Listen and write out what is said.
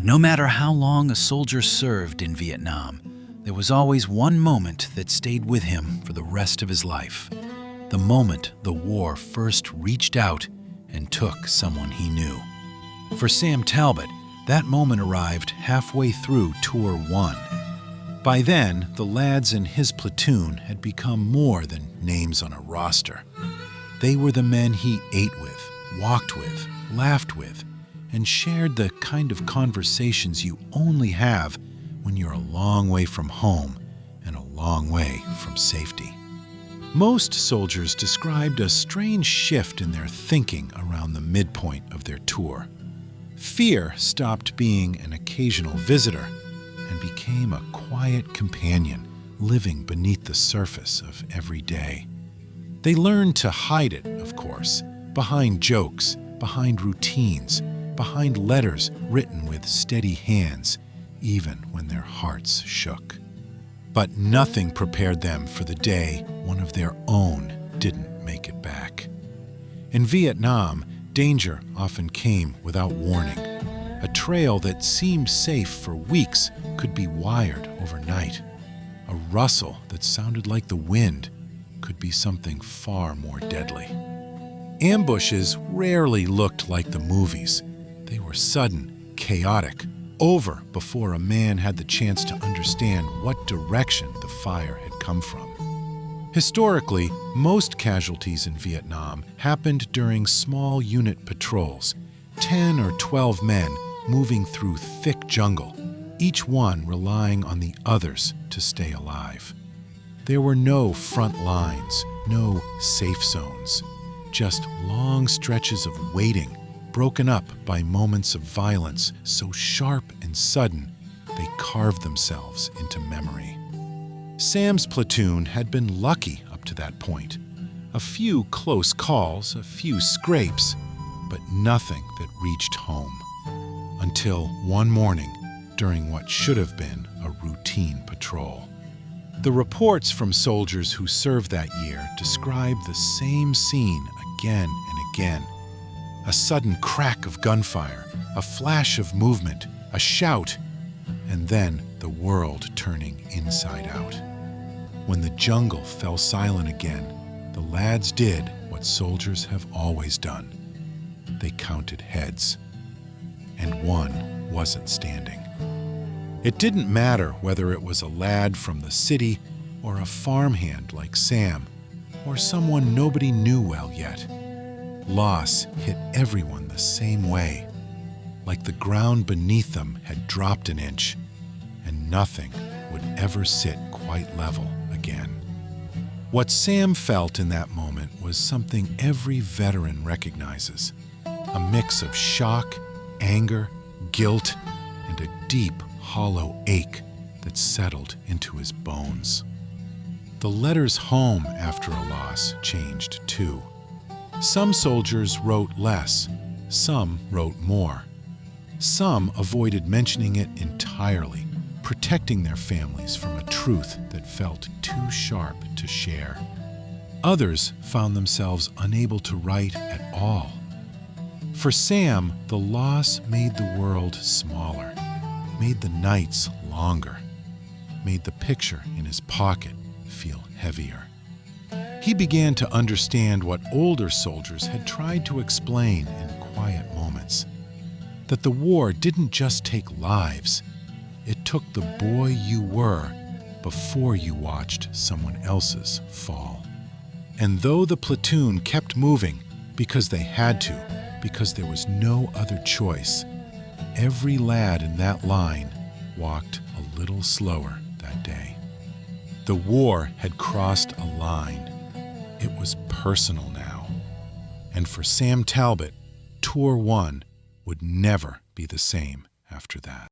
No matter how long a soldier served in Vietnam, there was always one moment that stayed with him for the rest of his life. The moment the war first reached out and took someone he knew. For Sam Talbot, that moment arrived halfway through Tour 1. By then, the lads in his platoon had become more than names on a roster. They were the men he ate with, walked with, laughed with, and shared the kind of conversations you only have when you're a long way from home and a long way from safety. Most soldiers described a strange shift in their thinking around the midpoint of their tour. Fear stopped being an occasional visitor and became a quiet companion living beneath the surface of every day. They learned to hide it, of course, behind jokes, behind routines, behind letters written with steady hands, even when their hearts shook. But nothing prepared them for the day one of their own didn't make it back. In Vietnam, danger often came without warning. A trail that seemed safe for weeks could be wired overnight. A rustle that sounded like the wind could be something far more deadly. Ambushes rarely looked like the movies. They were sudden, chaotic, over before a man had the chance to understand what direction the fire had come from. Historically, most casualties in Vietnam happened during small unit patrols, 10 or 12 men moving through thick jungle, each one relying on the others to stay alive. There were no front lines, no safe zones, just long stretches of waiting, broken up by moments of violence so sharp and sudden they carved themselves into memory. Sam's platoon had been lucky up to that point. A few close calls, a few scrapes, but nothing that reached home. Until one morning, during what should have been a routine patrol. The reports from soldiers who served that year describe the same scene again and again. A sudden crack of gunfire, a flash of movement, a shout, and then the world turning inside out. When the jungle fell silent again, the lads did what soldiers have always done. They counted heads, and one wasn't standing. It didn't matter whether it was a lad from the city or a farmhand like Sam, or someone nobody knew well yet. Loss hit everyone the same way, like the ground beneath them had dropped an inch, and nothing would ever sit quite level again. What Sam felt in that moment was something every veteran recognizes, a mix of shock, anger, guilt, and a deep, hollow ache that settled into his bones. The letters home after a loss changed too. Some soldiers wrote less, some wrote more. Some avoided mentioning it entirely, protecting their families from a truth that felt too sharp to share. Others found themselves unable to write at all. For Sam, the loss made the world smaller, made the nights longer, made the picture in his pocket feel heavier. He began to understand what older soldiers had tried to explain in quiet moments, that the war didn't just take lives, it took the boy you were before you watched someone else's fall. And though the platoon kept moving because they had to, because there was no other choice, every lad in that line walked a little slower that day. The war had crossed a line. It was personal now. And for Sam Talbot, Tour 1 would never be the same after that.